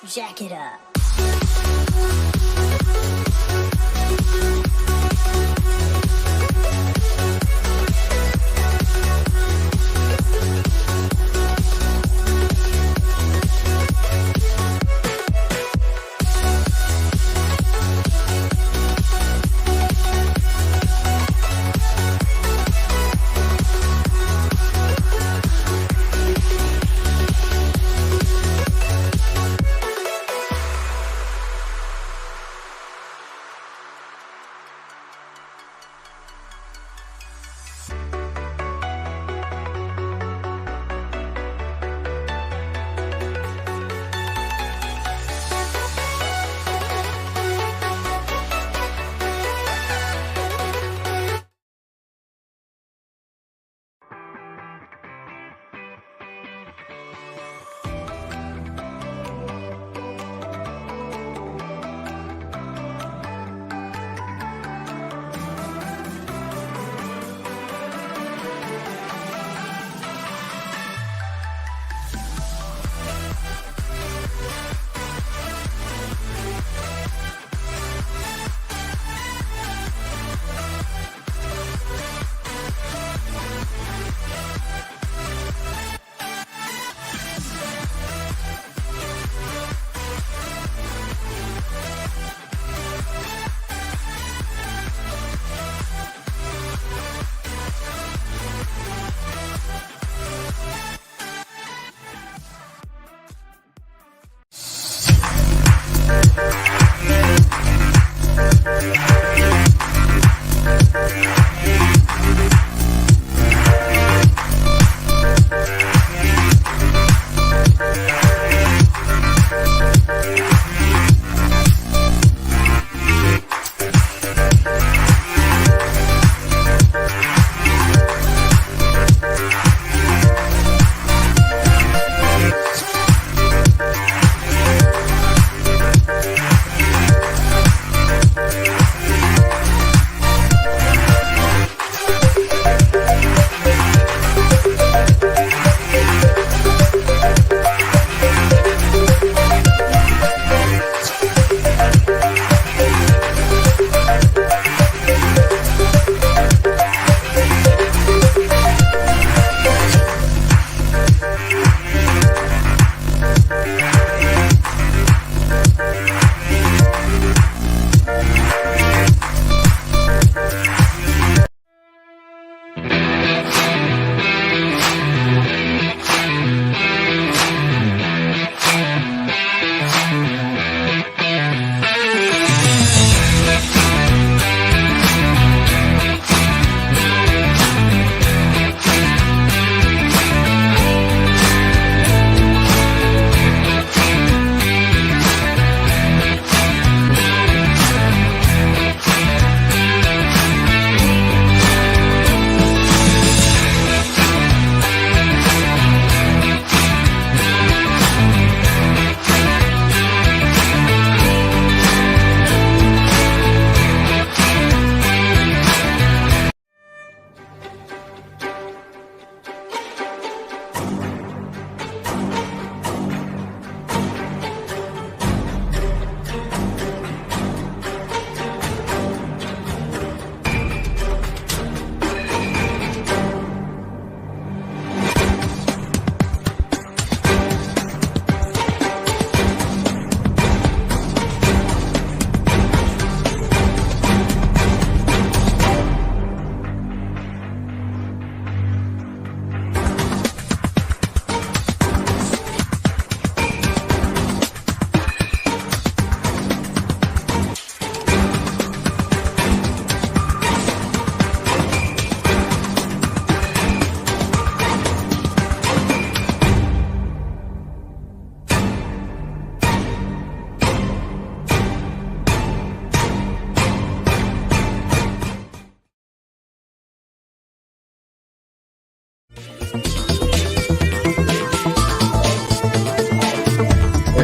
Jack it up.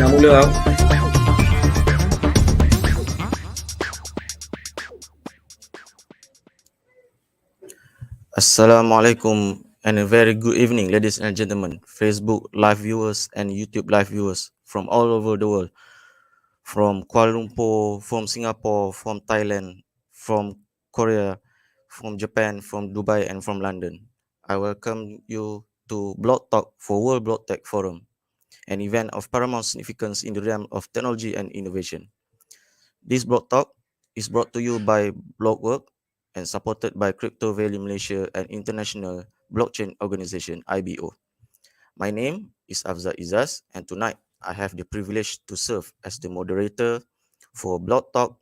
Nak mula tau. Assalamualaikum and a very good evening, ladies and gentlemen, Facebook live viewers and YouTube live viewers from all over the world, from Kuala Lumpur, from Singapore, from Thailand, from Korea, from Japan, from Dubai, and from London. I welcome you to Blocktalk for World Blocktech Forum, an event of paramount significance in the realm of technology and innovation. This Blocktalk is brought to you by Blockwork and supported by Crypto Valley Malaysia and International Blockchain Organization (IBO). My name is Afzal Izaz, and tonight I have the privilege to serve as the moderator for Blocktalk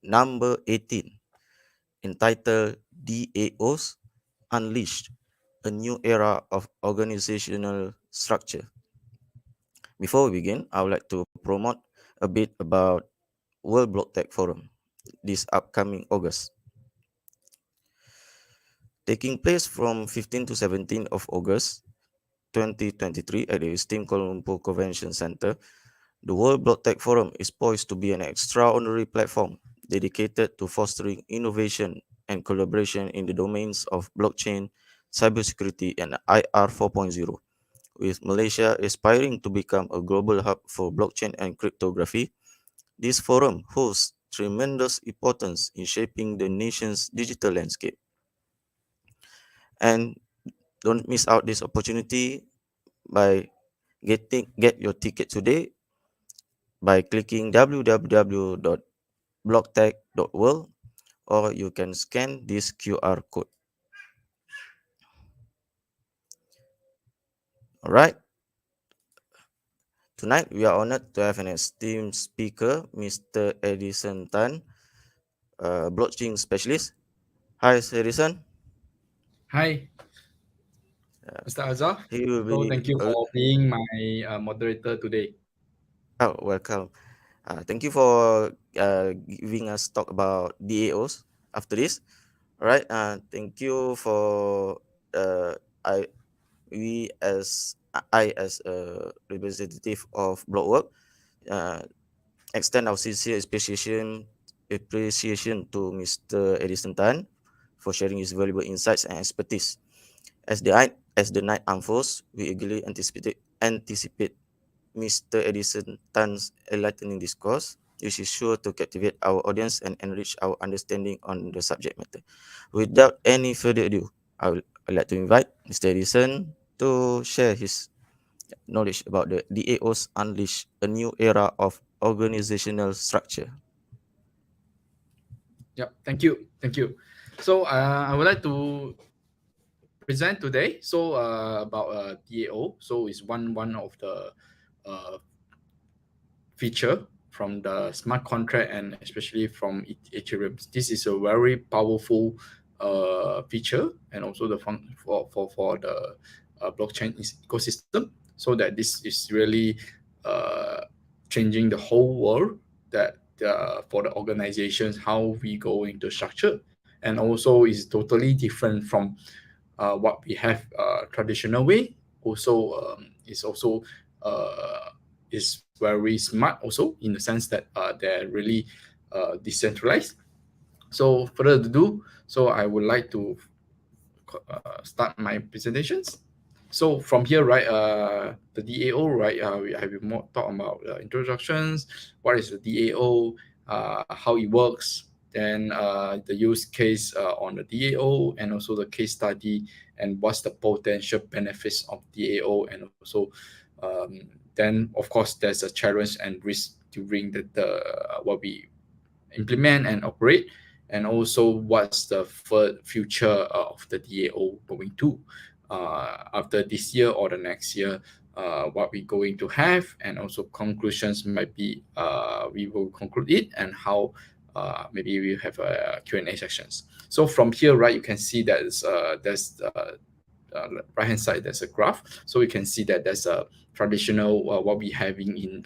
number 18, entitled DAOs Unleashed, a New Era of Organizational Structure. Before we begin, I would like to promote a bit about World Blocktech Forum this upcoming August. Taking place from 15 to 17 of August 2023 at the esteemed Kuala Lumpur Convention Centre, the World Blocktech Forum is poised to be an extraordinary platform dedicated to fostering innovation and collaboration in the domains of blockchain, cybersecurity, and IR 4.0. With Malaysia aspiring to become a global hub for blockchain and cryptography, this forum holds tremendous importance in shaping the nation's digital landscape. And don't miss out this opportunity by get your ticket today by clicking www.blocktech.world, or you can scan this QR code. All right. Tonight we are honored to have an esteemed speaker, Mr. Edison Tan, blockchain specialist. Hi, Edison. Hi, Mr. Azhar. He will So be thank you for being my moderator today. welcome. Thank you for giving us talk about DAOs after this. All right. Thank you for I we as I as a representative of Blockwork uh, extend our sincere appreciation to Mr. Edison Tan for sharing his valuable insights and expertise. As the night unfolds, we eagerly anticipate Mr. Edison Tan's enlightening discourse, which is sure to captivate our audience and enrich our understanding on the subject matter. Without any further ado, I'd like to invite Mr. Edison to share his knowledge about the DAOs Unleash, a new era of organizational structure. Yep, thank you. So I would like to present today. So about DAO. So it's one of the uh, feature from the smart contract and especially from Ethereum. This is a very powerful feature and also the fun for the blockchain ecosystem. So that this is really uh, changing the whole world that for the organizations how we go into structure, and also is totally different from what we have traditional way. Also is also uh, is very smart also in the sense that they're really decentralized. So further ado, so I would like to start my presentations. So from here, right, the DAO, right, I will more talk about introductions, what is the DAO, how it works, then the use case on the DAO, and also the case study, and what's the potential benefits of DAO, and also then of course there's a challenge and risk during the what we implement and operate, and also what's the future of the DAO going to after this year or the next year, what we're going to have, and also conclusions might be we will conclude it, and how maybe we have a Q&A sessions. So from here, right, you can see that there's right hand side there's a graph, so we can see that there's a traditional what we having in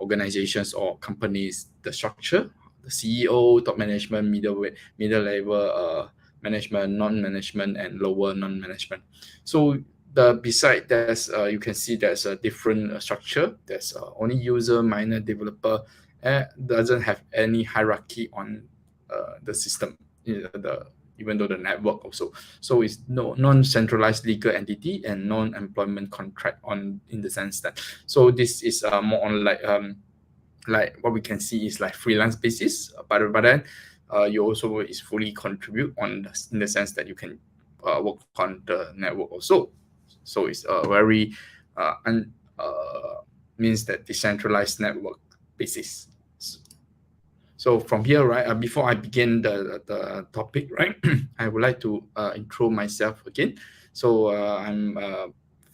organizations or companies, the structure, the CEO, top management, middle level management, non-management, and lower non-management. So the beside there's you can see there's a different structure. There's only user, minor, developer. Doesn't have any hierarchy on the system, the even though the network also. So it's no non-centralized legal entity and non-employment contract in the sense that. So this is more on like what we can see is like freelance basis, but then you also is fully contribute in the sense that you can work on the network also. So it's a very means that decentralized network basis. So from here, right, before I begin the topic, right, I would like to intro myself again. So I'm a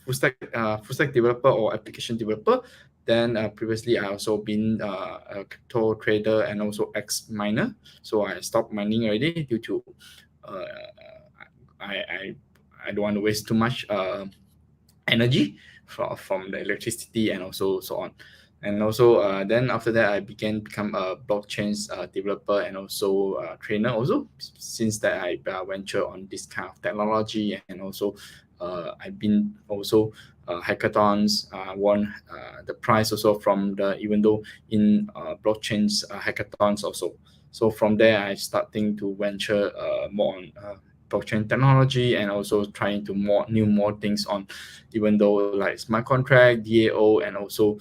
full stack developer or application developer. Then previously I also been a crypto trader and also ex miner. So I stopped mining already due to uh, I don't want to waste too much energy from the electricity and also so on. And also then after that I become a blockchain developer and also trainer also, since that I venture on this kind of technology. And also I've been also hackathons, won the prize also from the, even though in blockchains hackathons also. So from there I starting to venture more on blockchain technology, and also trying to more things on, even though like smart contract, DAO, and also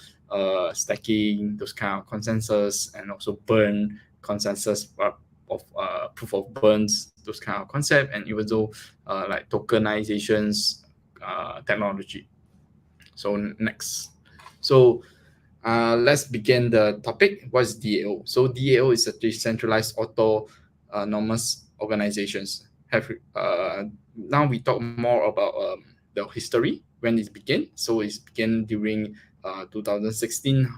stacking, those kind of consensus, and also burn consensus of proof of burns, those kind of concept, and even though like tokenizations technology. So next, so let's begin the topic. What is DAO? So DAO is a decentralized autonomous organizations. Now we talk more about the history when it began. So it began during 2016.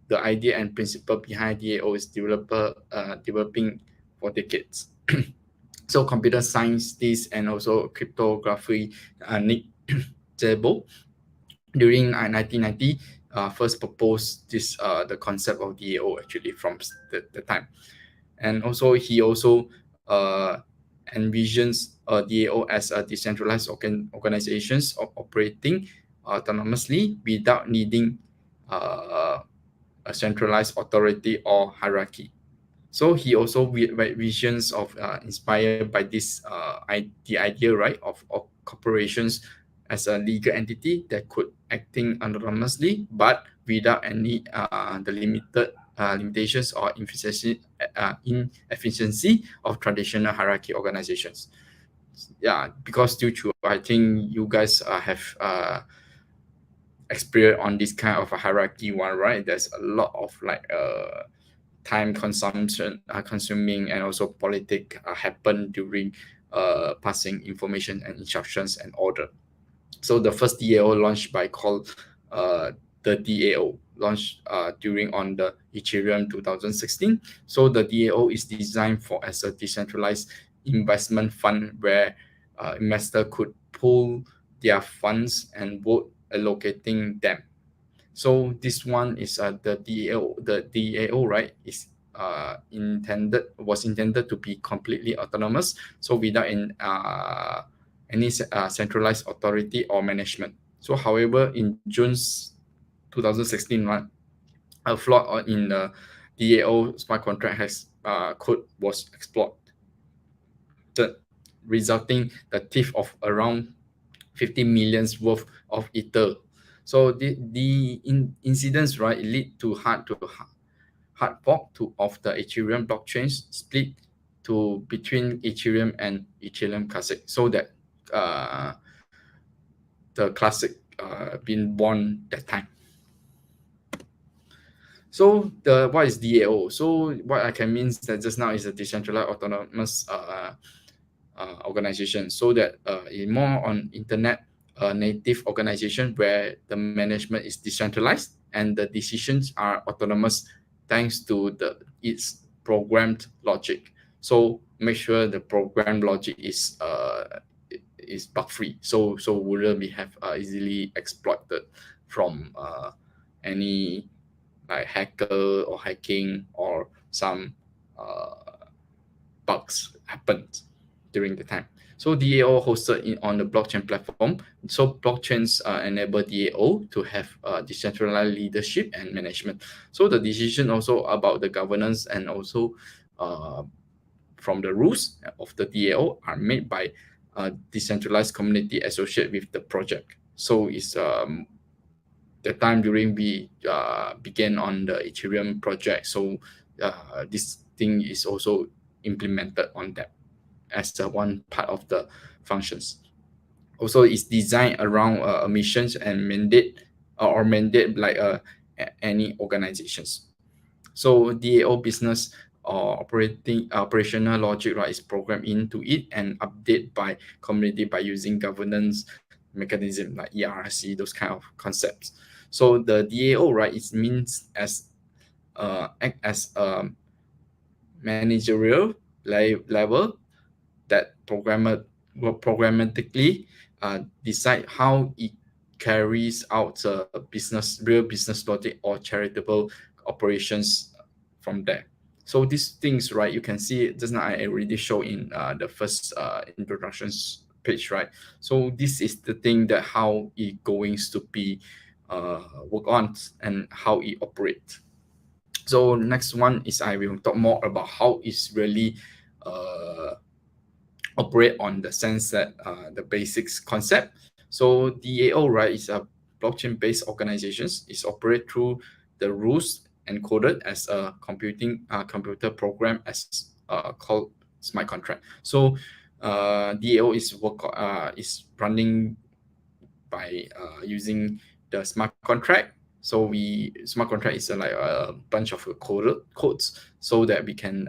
The idea and principle behind DAO is developing for decades. So computer scientists and also cryptography Nick Szabo during 1990 first proposed this the concept of DAO actually from the time. And also he also envisions DAO as a decentralized organizations operating autonomously without needing a centralized authority or hierarchy. So he also visions of inspired by this the idea, right, of corporations as a legal entity that could acting autonomously but without any the limitations or inefficiency of traditional hierarchy organizations. Yeah, because due to, I think you guys have experience on this kind of a hierarchy one, right? There's a lot of like time consumption consuming, and also politic happen during passing information and instructions and order. So the first DAO launched by called the DAO launched during on the Ethereum 2016. So the DAO is designed for as a decentralized investment fund where investor could pool their funds and vote allocating them. So this one is the DAO. The DAO, right, is was intended to be completely autonomous, so without any centralized authority or management. So, however, in June 2016, right, a flaw in the DAO smart contract has code was exploited, resulting the thief of around 50 millions worth of Ether. So the incidents, right, lead to hard fork of the Ethereum blockchain split to between Ethereum and Ethereum Classic, so that the Classic been born that time. So what is DAO? So what I can mean is that just now is a decentralized autonomous organization, so that more on internet native organization where the management is decentralized and the decisions are autonomous thanks to its programmed logic. So make sure the program logic is bug free, so wouldn't be have easily exploited from any like hacker or hacking or some bugs happened during the time. So DAO hosted on the blockchain platform. So blockchains enable DAO to have decentralized leadership and management. So the decision also about the governance and also from the rules of the DAO are made by a decentralized community associated with the project. So it's the time during we began on the Ethereum project. So this thing is also implemented on that as one part of the functions. Also, it's designed around missions and mandate or mandate like any organizations. So DAO business or operational logic, right, is programmed into it and updated by community by using governance mechanism like ERC, those kind of concepts. So the DAO, right, it means as act as a managerial level that will programmatically decide how it carries out real business logic or charitable operations from there. So these things, right, you can see just now I already show in the first introductions page, right? So this is the thing that how it going to be work on and how it operate. So next one is I will talk more about how it's really uh, operate on the sense that the basics concept. So DAO, right, is a blockchain-based organizations. It's operate through the rules encoded as a computer program as called smart contract. So DAO is running by using the smart contract. So smart contract is like a bunch of codes so that we can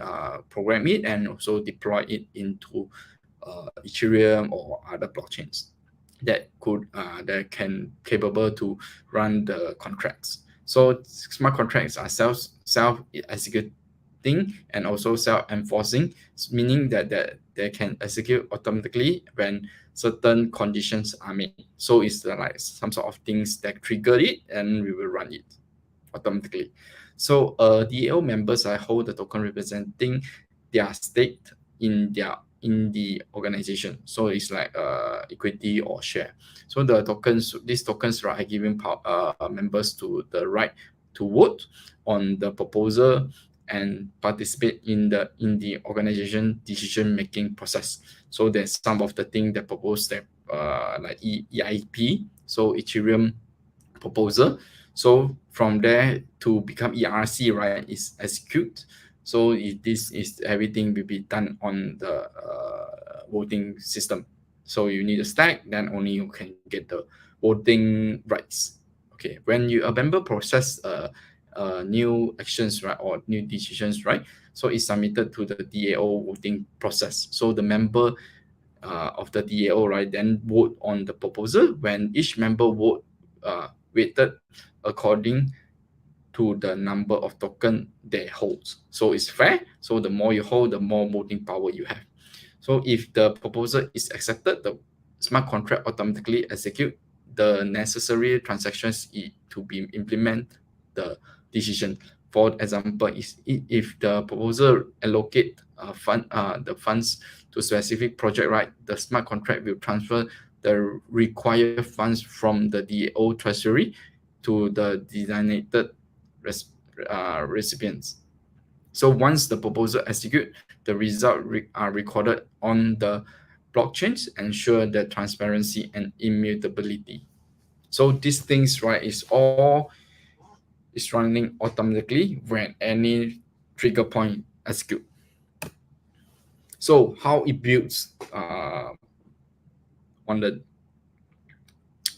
program it and also deploy it into Ethereum or other blockchains that can capable to run the contracts. So smart contracts are self executing and also self enforcing, meaning that they can execute automatically when certain conditions are made. So it's like some sort of things that trigger it and we will run it automatically. So DAO members hold the token representing their stake in the organization. So it's like equity or share. So these tokens are giving members to the right to vote on the proposal and participate in the organization decision making process. So there's some of the things that proposed that like EIP, so Ethereum proposal. So from there to become ERC, right, is execute. So this is everything will be done on the voting system. So you need a stack, then only you can get the voting rights. Okay, when a member process new actions, right, or new decisions, right, so it's submitted to the DAO voting process. So the member of the DAO, right, then vote on the proposal. When each member vote weighted according to the number of token they hold. So it's fair. So the more you hold, the more voting power you have. So if the proposal is accepted, the smart contract automatically execute the necessary transactions to be implement the decision. For example, if the proposal allocate the funds to specific project, right, the smart contract will transfer the required funds from the DAO treasury to the designated recipients. So once the proposal execute, the result are recorded on the blockchains, ensure the transparency and immutability. So these things, right, is running automatically when any trigger point execute. So how it builds on the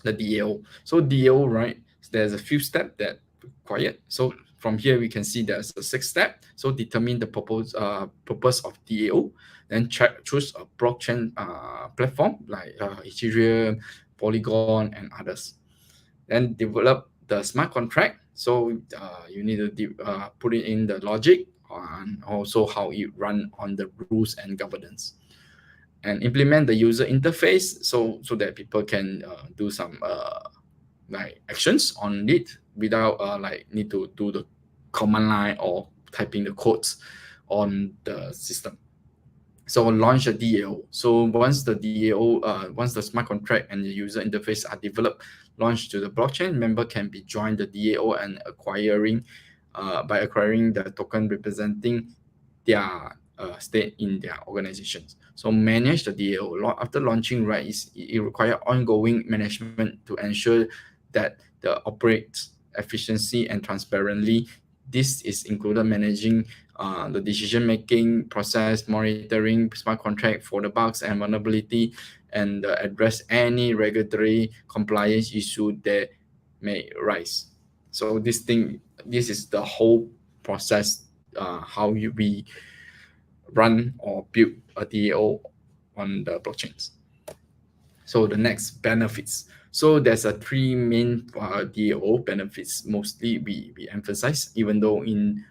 DAO. So DAO, right, there's a few steps that required. So from here we can see there's a 6 step. So determine the purpose of DAO, then choose a blockchain platform like Ethereum, Polygon, and others. Then develop the smart contract. So you need to put it in the logic and also how it run on the rules and governance, and implement the user interface so that people can do some like actions on it without like need to do the command line or typing the codes on the system. So launch a DAO. So once the DAO, once the smart contract and the user interface are developed, launched to the blockchain, member can be joined the DAO and by acquiring the token representing their state in their organizations. So manage the DAO. After launching, right, it requires ongoing management to ensure that the operates efficiency and transparently. This is included managing the decision making process, monitoring smart contract for the bugs and vulnerability, and address any regulatory compliance issue that may rise. So this is the whole process, how we run or build a DAO on the blockchains. So the next benefits. So there's a three main DAO benefits. Mostly we emphasize, even though in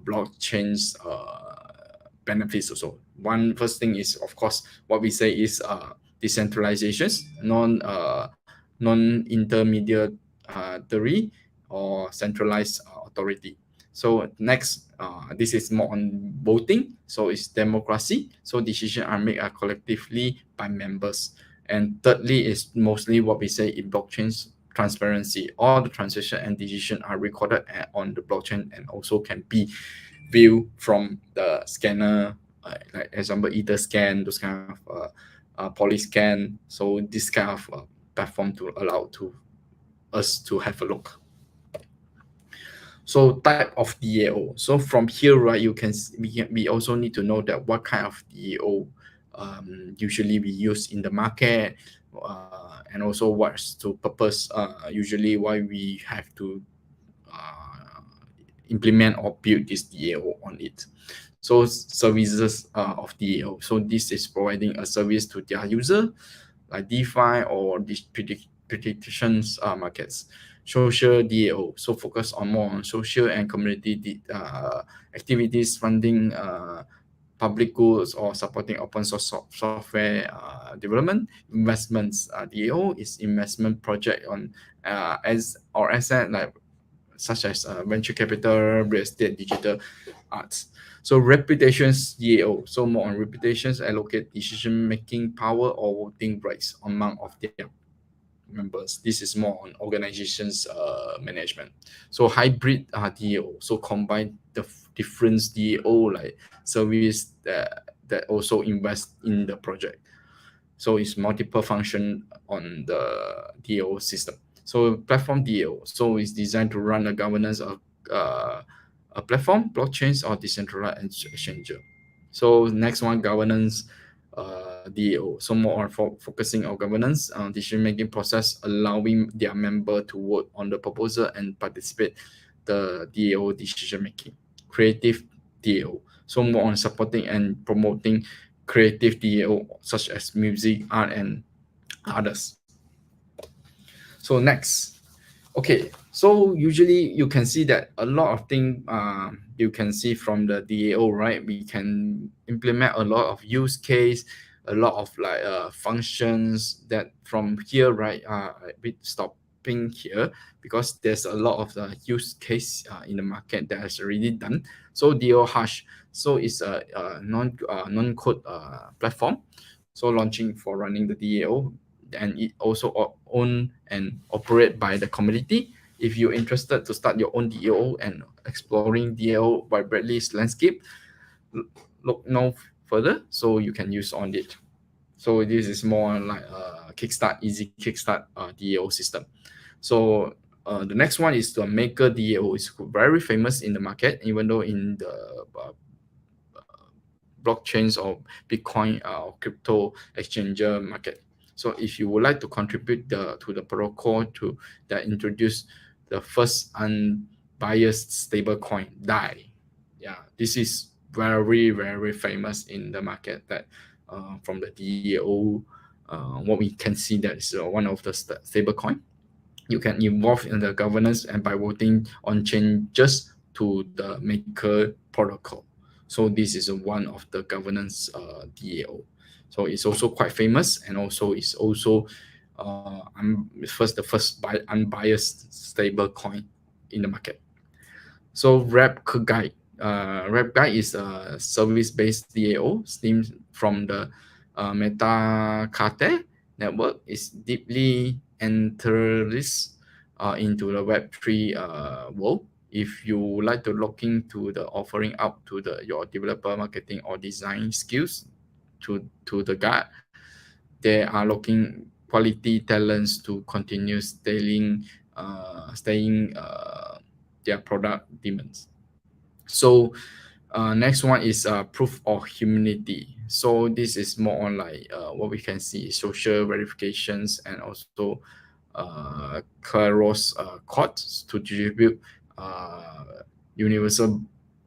blockchains benefits also. One first thing is, of course, what we say is decentralizations, non intermediary or centralized authority. So next, this is more on voting. So it's democracy. So decisions are made collectively by members. And thirdly is mostly what we say in blockchains, transparency. All the transaction and decision are recorded on the blockchain and also can be viewed from the scanner, like example, either scan, those kind of poly scan. So this kind of platform to allow to us to have a look. So type of DAO. So from here, right, we also need to know that what kind of DAO usually we use in the market, and also what's to purpose. Usually, why we have to implement or build this DAO on it. So services of DAO. So this is providing a service to their user, like DeFi or these predictions markets. Social DAO, so focus on more on social and community activities, funding public goods or supporting open source software development. Investments, DAO is investment project on as or asset like such as venture capital, real estate, digital arts. So reputations DAO, so more on reputations, allocate decision making power or voting rights among of their members. This is more on organizations management. So hybrid DAO, so combine the different DAO like service that also invest in the project. So it's multiple function on the DAO system. So platform DAO, so it's designed to run the governance of a platform, blockchains, or decentralized exchange. So next one, governance DAO. So more on focusing on governance, decision-making process, allowing their member to vote on the proposal and participate the DAO decision-making. Creative DAO. So more on supporting and promoting creative DAO such as music, art, and others. So next, okay, so usually you can see that a lot of things you can see from the DAO, right? We can implement a lot of use case, a lot of like functions that from here, right? A bit stopping here because there's a lot of the use case in the market that has already done. So DAO Hash, so it's a non code platform. So launching for running the DAO, and it also owned and operated by the community. If you're interested to start your own DAO and exploring DAO vibrately landscape, look no further. So you can use on it. So this is more like a kickstart, easy kickstart DAO system. So the next one is the Maker DAO. It's very famous in the market, even though in the blockchains or Bitcoin or crypto exchange market. So if you would like to contribute to the protocol to that introduce the first unbiased stablecoin DAI, yeah, this is very very famous in the market. That from the DAO, what we can see that is one of the stablecoin. You can involve in the governance and by voting on changes to the Maker protocol. So this is one of the governance DAO. So it's also quite famous, and also it's also the first unbiased stable coin in the market. So RepGuide. RepGuide is a service-based DAO stemmed from the Metacarte network. Is deeply enters into the Web3 world. if you would like to look into the offering up to your developer marketing or design skills to the guard, they are looking quality talents to continue staying their product demands. So next one is proof of humanity. So this is more on like what we can see social verifications and also Claros codes to distribute universal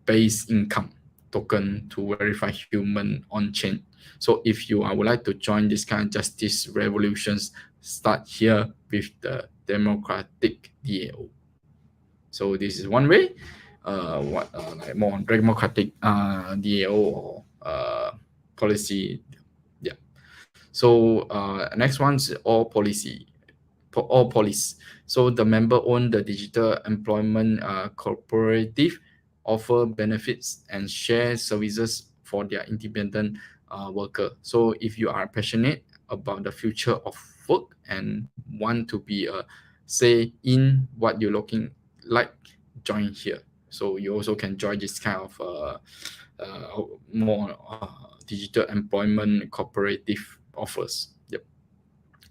base income token to verify human on chain. So if you would like to join this kind of justice revolutions, start here with the democratic DAO. So this is one way. Like more democratic DAO or policy. Yeah. So next one's all policy. All police. So the member own the digital employment cooperative, offer benefits and share services for their independent worker. So if you are passionate about the future of work and want to be a say in what you're looking like, join here. So you also can join this kind of more digital employment cooperative offers. Yep.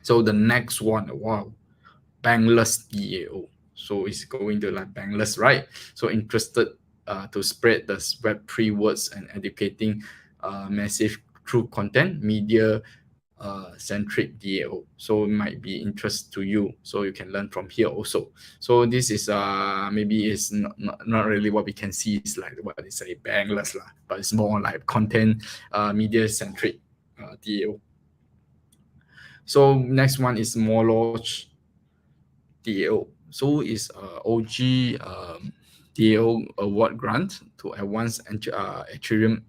So the next one, wow, bankless DAO. So it's going to like bankless, right? So interested to spread the Web3 words and educating massive through content, media centric DAO. So it might be interest to you. So you can learn from here also. So this is maybe it's not really what we can see is like what they say bankless lah, but it's more like content media centric DAO. So next one is Moloch DAO. So it's OG DAO award grant to advance Ethereum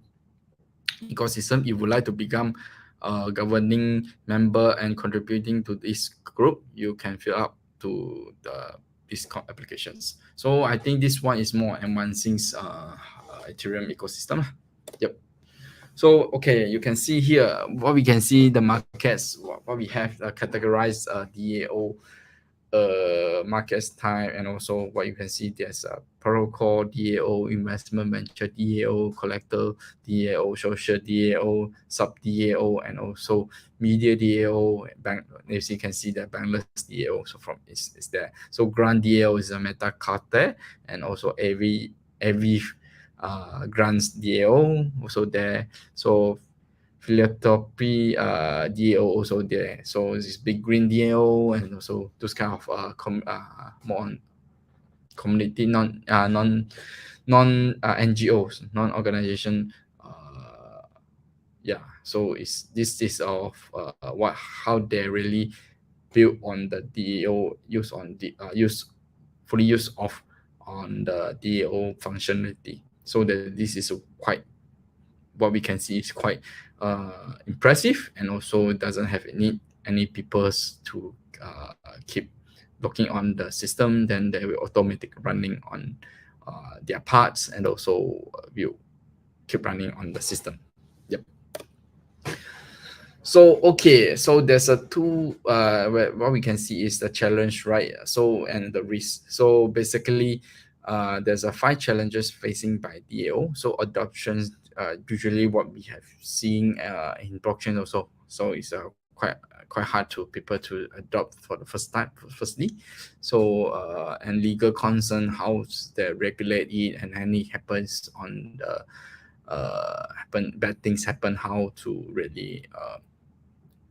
ecosystem. If you would like to become a governing member and contributing to this group, you can fill up to these applications. So I think this one is more advancing Ethereum ecosystem. Yep. So okay, you can see here what we can see the markets, what we have categorized DAO markets time, and also what you can see there's a protocol DAO, investment venture DAO, collector DAO, social DAO, sub DAO, and also media DAO. Bank, as you can see the bankless DAO, so from is there. So grant DAO is a meta cartel, and also every grants DAO also there. So philanthropy DAO also there. So this big green DAO, and also those kind of more on community non NGOs, non organization. Yeah. So this is of what how they really build on the DAO use on the fully use of on the DAO functionality. So that this is quite what we can see is quite impressive, and also doesn't have any people to keep looking on the system. Then they will automatic running on their parts, and also will keep running on the system. Yep. So okay, so there's a two what we can see is the challenge, right? So and the risk. So basically there's a 5 challenges facing by DAO. So adoptions usually what we have seen in blockchain also. So it's quite hard to people to adopt for the first time. Firstly, so and legal concern, how they regulate it, and any happens on the bad things happen, how to really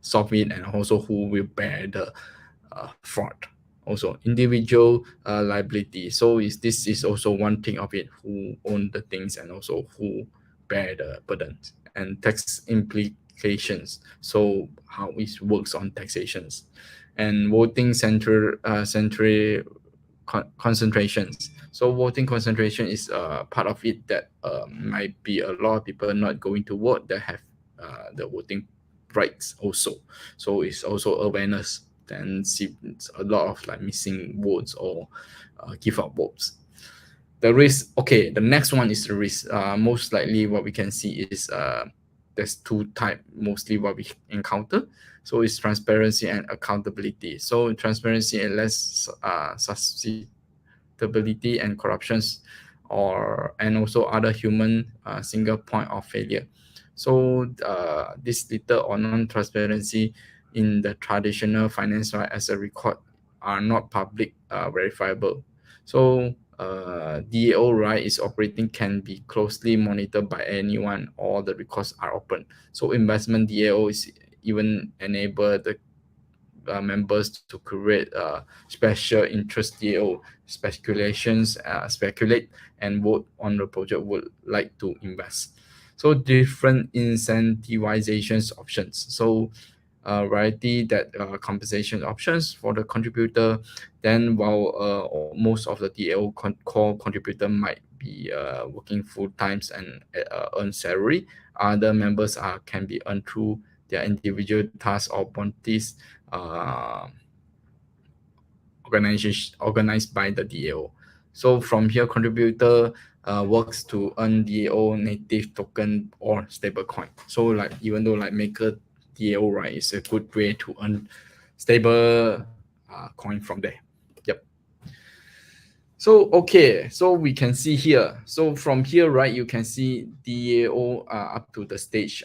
solve it, and also who will bear the fraud. Also individual liability. So this is also one thing of it, who own the things, and also who bear the burdens, and tax implications. So how it works on taxations, and voting century concentrations. So voting concentration is part of it that might be a lot of people not going to vote that have the voting rights also. So it's also awareness, and see a lot of like missing votes or give up votes. The risk, okay, the next one is the risk. Most likely what we can see is there's 2 type mostly what we encounter. So it's transparency and accountability. So transparency and less predictability and corruptions, and also other human single point of failure. So this little or non-transparency in the traditional finance right as a record are not public verifiable. So DAO right is operating can be closely monitored by anyone, or the records are open. So investment DAO is even enable the members to create special interest DAO speculate and vote on the project would like to invest. So different incentivizations options. So variety that compensation options for the contributor. Then while most of the DAO core contributor might be working full times and earn salary, other members can be earned through their individual tasks or bounties organized by the DAO. So from here, contributor works to earn DAO native token or stablecoin. So like even though like Maker DAO right is a good way to earn stable coin from there. Yep. So okay, so we can see here. So from here, right, you can see DAO up to the stage.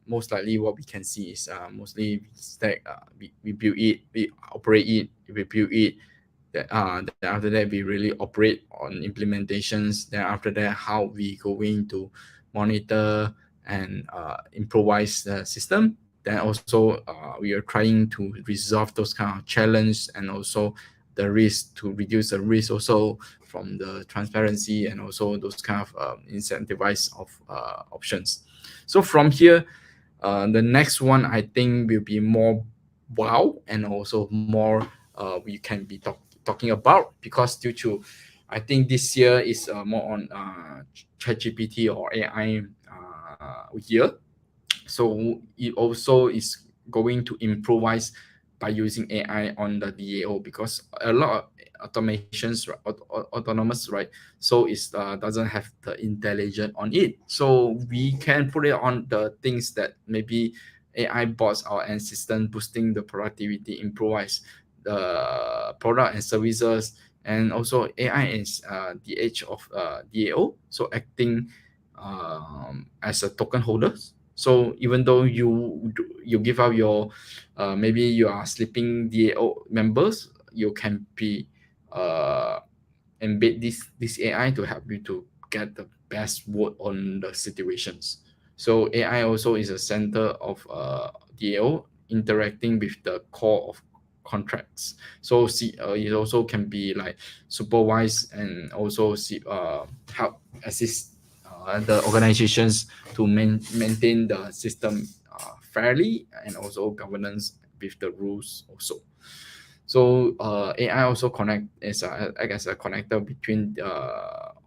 Most likely what we can see is mostly stack. We build it, we operate it, we build it. Then after that we really operate on implementations. Then after that, how we going to monitor and improvise the system. Then also we are trying to resolve those kind of challenge, and also the risk, to reduce the risk also from the transparency, and also those kind of incentivize of options. So from here, the next one I think will be more wow, and also more we can be talking about, because due to I think this year is more on ChatGPT or AI year. So it also is going to improvise by using AI on the DAO, because a lot of automations, autonomous, right? So it doesn't have the intelligence on it. So we can put it on the things that maybe AI bots or and system boosting the productivity, improvise the product and services, and also AI is the age of DAO, so acting as a token holder. So even though you give out your maybe you are sleeping DAO members, you can be uh, embed this AI to help you to get the best word on the situations. So AI also is a center of DAO interacting with the core of contracts. So it also can be like supervise, and also help assist the organizations to maintain the system fairly, and also governance with the rules also. So AI also act as a connector between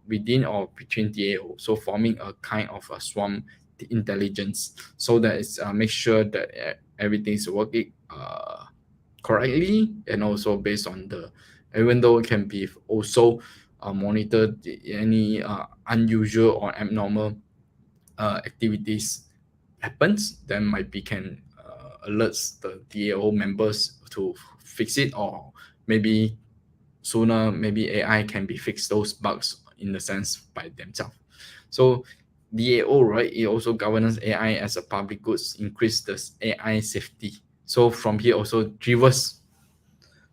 within or between DAO, so forming a kind of a swarm intelligence, so that it's make sure that everything is working correctly, and also based on the, even though it can be also monitor any unusual or abnormal activities happens, then might be can alerts the DAO members to fix it, or maybe sooner maybe AI can be fix those bugs in the sense by themselves. So DAO, right, it also governs AI as a public goods, increase the AI safety. So from here also drivers,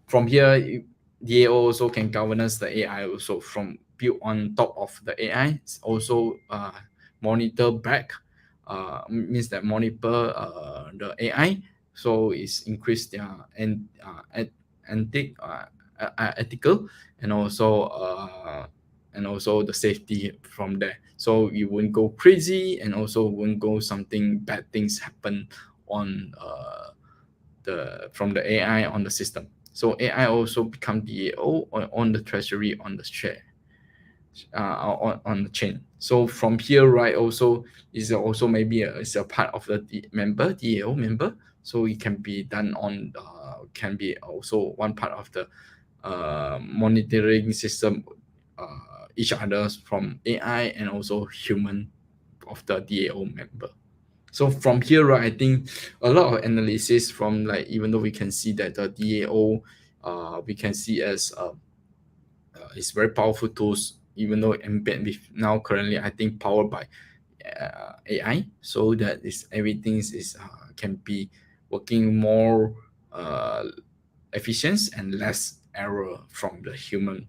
from here DAO also can governance the AI also from built on top of the AI, also monitor back, means that monitor the AI, so it's increased their ethical, and also the safety from there, so you won't go crazy, and also won't go something bad things happen on the from the AI on the system. So AI also become DAO on the treasury on the share on the chain. So from here, right, also is also maybe it's a part of the DAO member, so it can be done on can be also one part of the monitoring system each others from AI and also human of the DAO member. So from here, right, I think a lot of analysis from, like, even though we can see that the DAO we can see as it's very powerful tools, even though embed with now currently I think powered by AI, so that is everything is can be working more uh, efficient and less error from the human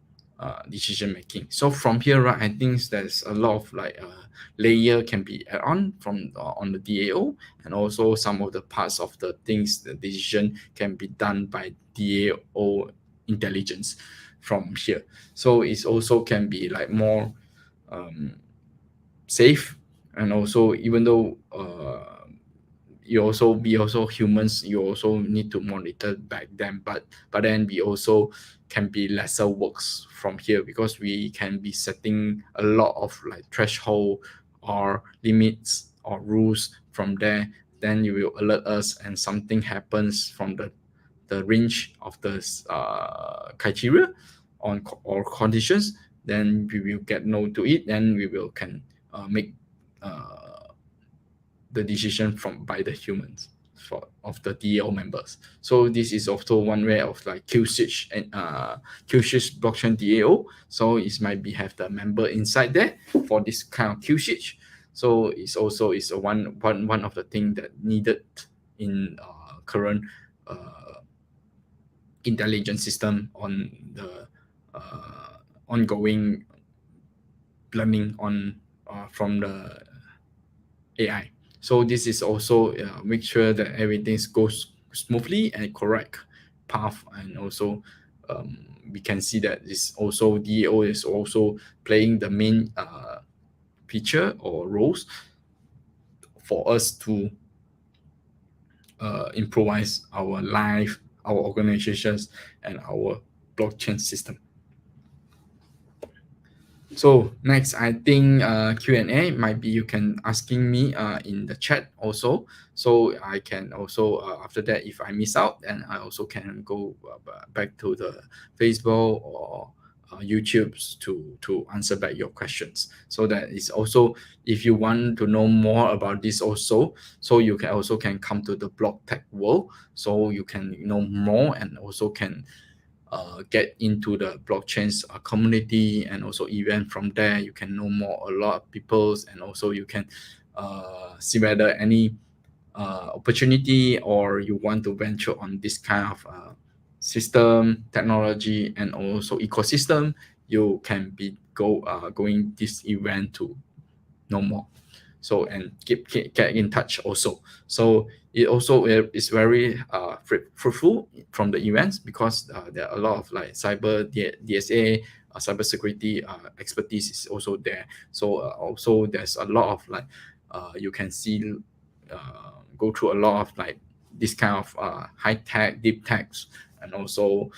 decision making. So from here, right, I think there's a lot of like layer can be add on from on the DAO, and also some of the parts of the things the decision can be done by DAO intelligence from here. So it's also can be like more um, safe, and also even though you also be also humans, you also need to monitor back then, but then we also can be lesser works from here, because we can be setting a lot of like threshold or limits or rules from there. Then you will alert us and something happens from the range of the criteria or conditions, then we will get no to it, then we will can make uh, the decision from by the humans for of the DAO members. So this is also one way of like Q-switch and Q-switch blockchain DAO. So it might be have the member inside there for this kind of Q-switch. So it's also is a one of the thing that needed in current intelligence system on the ongoing learning on from the AI. So this is also make sure that everything goes smoothly and correct path, and also we can see that this also DAO is also playing the main feature or roles for us to improvise our life, our organizations, and our blockchain system. So next, I think Q&A might be you can asking me in the chat also. So I can also after that, if I miss out, then I also can go back to the Facebook or YouTube to answer back your questions. So that is also, if you want to know more about this also, so you can also can come to the Blocktech world, so you can know more and also can get into the blockchains community, and also event from there you can know more a lot of peoples, and also you can see whether any opportunity or you want to venture on this kind of system technology and also ecosystem, you can be going this event to know more. So and keep get in touch also. So it also is very fruitful from the events, because there are a lot of like DSA cyber security expertise is also there. So also there's a lot of like you can see go through a lot of like this kind of high tech deep techs, and also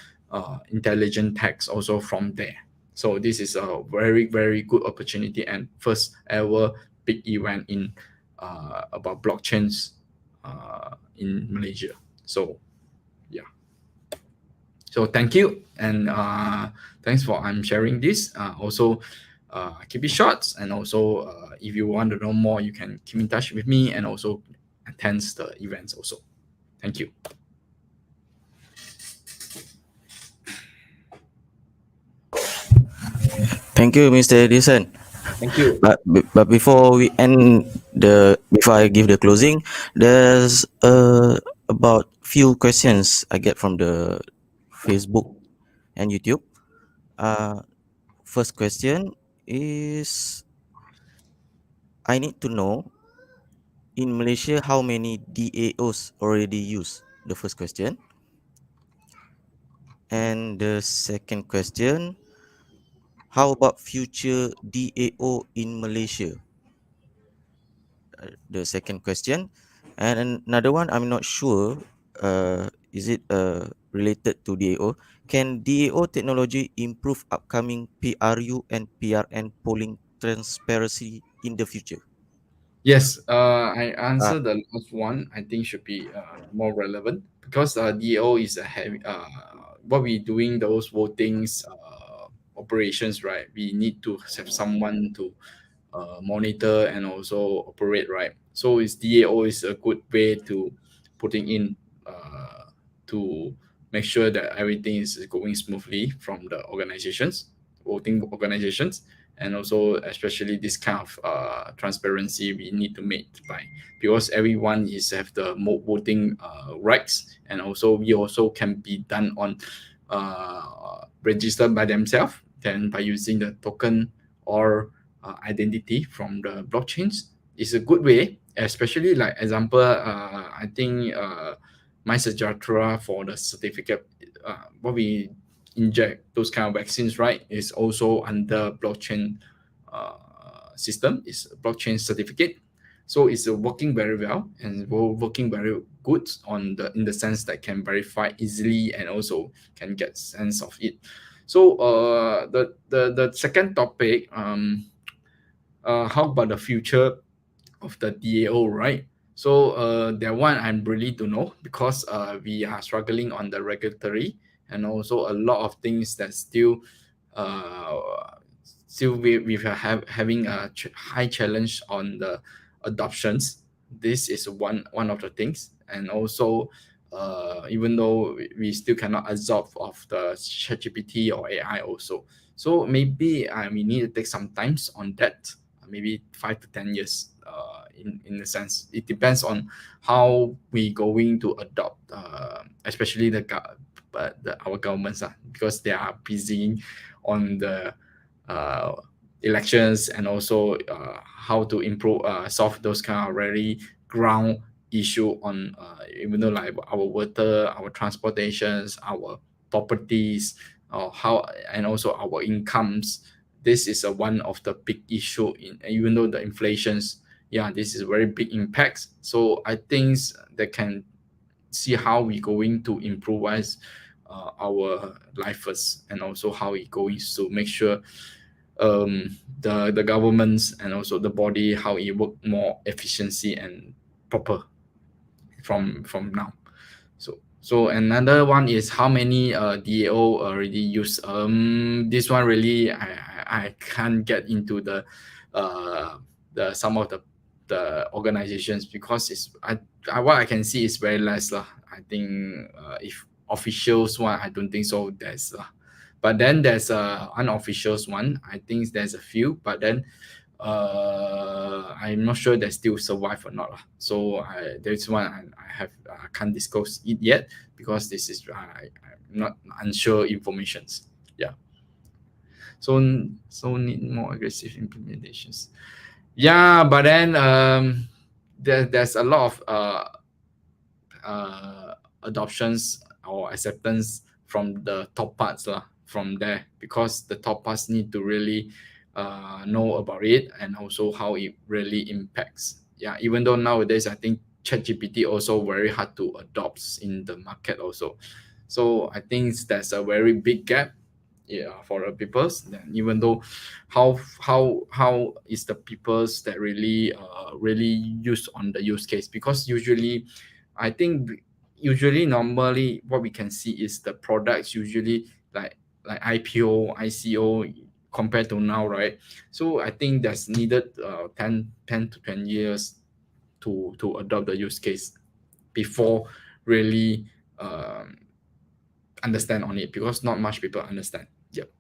intelligent techs also from there. So this is a very very good opportunity and first ever big event in about blockchains in Malaysia. So yeah. So thank you, and thanks for sharing this. Also, keep it short, and also if you want to know more, you can keep in touch with me and also attend the events also. Thank you. Thank you, Mr. Edison. Thank you. But before we end before I give the closing, there's about few questions I get from the Facebook and YouTube. First question is, I need to know, in Malaysia how many DAOs already use? The first question. And the second question, how about future DAO in Malaysia? The second question. And another one, I'm not sure, is it related to DAO? Can DAO technology improve upcoming PRU and PRN polling transparency in the future? Yes, I Uh, answer the last one. I think should be more relevant, because DO is a heavy. What we doing those votings operations, right? We need to have someone to monitor and also operate, right? So is DAO is a good way to putting in to make sure that everything is going smoothly from the organizations. voting organizations, and also especially this kind of transparency we need to make by, because everyone is have the voting rights, and also we also can be done on registered by themselves, then by using the token or identity from the blockchains is a good way, especially like example, I think my Sejahtera for the certificate, what we inject those kind of vaccines, right, is also under blockchain uh, system, is blockchain certificate. So it's working very well and working very good on the in the sense that can verify easily and also can get sense of it. So the second topic, how about the future of the DAO, right? So that one I'm really to know, because we are struggling on the regulatory, and also a lot of things that uh, still we are having a high challenge on the adoptions. This is one of the things, and also even though we still cannot absorb of the ChatGPT or AI also. So maybe we need to take some times on that, maybe 5 to 10 years. In a sense, it depends on how we going to adopt, especially our governments, because they are busy on the uh, elections, and also how to improve, solve those kind of really ground issue on, even though like our water, our transportations, our properties, or how, and also our incomes. This is a one of the big issue in, even though the inflations, yeah, this is very big impacts. So I think that can see how we going to improvise our life first, and also how we going to make sure the governments and also the body, how it work more efficiency and proper from now. So another one is how many DAO already use. This one really I can't get into the some of the organizations, because what I can see is very less lah. I think if officials one, I don't think so. But then there's unofficials one. I think there's a few, but then I'm not sure they still survive or not lah. So there's one I have can't disclose it yet, because this is I'm not unsure informations. Yeah. So need more aggressive implementations. Yeah, but then there's a lot of adoptions or acceptance from the top parts lah, from there, because the top parts need to really know about it, and also how it really impacts. Yeah, even though nowadays I think ChatGPT also very hard to adopt in the market also. So I think there's a very big gap, yeah, for the peoples. Then even though how is the peoples that really use on the use case, because usually I think usually normally what we can see is the products usually like IPO, ICO compared to now, right? So I think that's needed 10 to 10 years to adopt the use case before really understand on it, because not much people understand. Yep.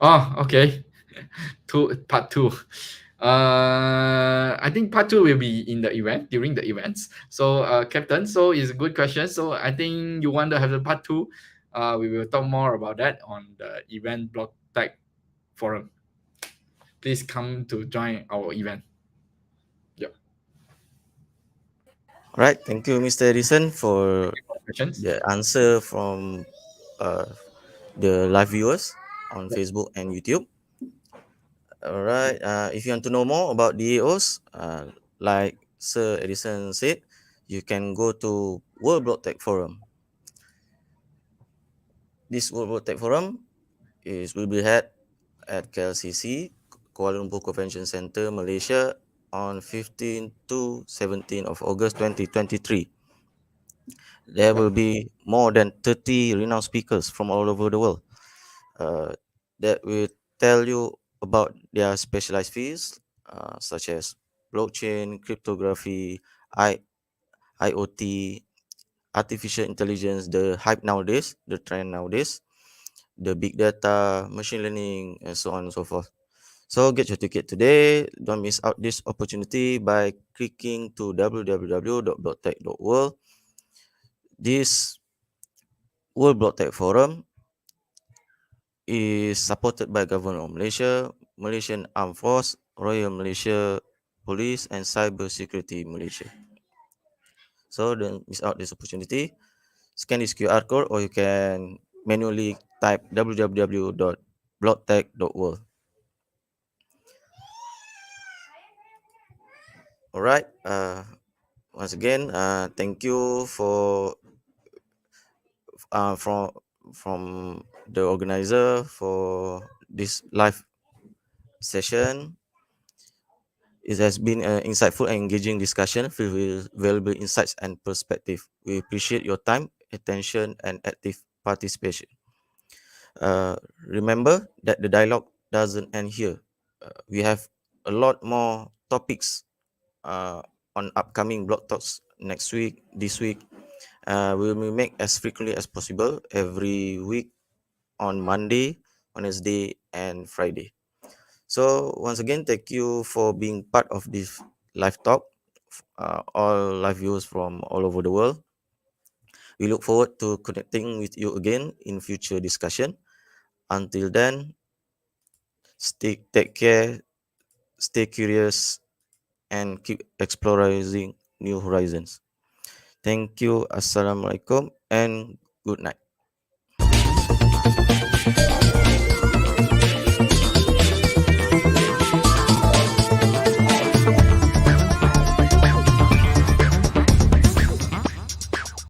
Oh, okay. Part two. I think part two will be in the event, during the events. So Captain, so it's a good question. So I think you want to have the part two. We will talk more about that on the event Blocktech forum. Please come to join our event. Yep. All right, thank you, Mr. Edison, for Questions? the answer from uh, the live viewers on Facebook and YouTube. All right, if you want to know more about DAOs, like Sir Edison said, you can go to World Blocktech Forum. This World Blocktech Forum will be held at KLCC, Kuala Lumpur Convention Center, Malaysia, on 15 to 17 of August 2023. There will be more than 30 renowned speakers from all over the world uh, that will tell you about their specialized fields, such as blockchain, cryptography, IoT, artificial intelligence, the hype nowadays, the trend nowadays, the big data, machine learning, and so on and so forth. So get your ticket today. Don't miss out this opportunity by clicking to www.blocktech.world. This World Blocktech Forum is supported by Government of Malaysia, Malaysian Armed Force, Royal Malaysia Police, and Cyber Security Malaysia. So don't miss out this opportunity. Scan this QR code, or you can manually type www.blocktech.world. All right. Once again, thank you from the organizer for this live session. It has been an insightful and engaging discussion filled with valuable insights and perspective. We appreciate your time, attention, and active participation. Remember that the dialogue doesn't end here. We have a lot more topics uh, on upcoming blog talks next week, this week. We will make as frequently as possible every week on Monday, Wednesday, and Friday. So once again, thank you for being part of this live talk. All live viewers from all over the world. We look forward to connecting with you again in future discussion. Until then, take care, stay curious, and keep exploring new horizons. Thank you. Assalamualaikum and good night.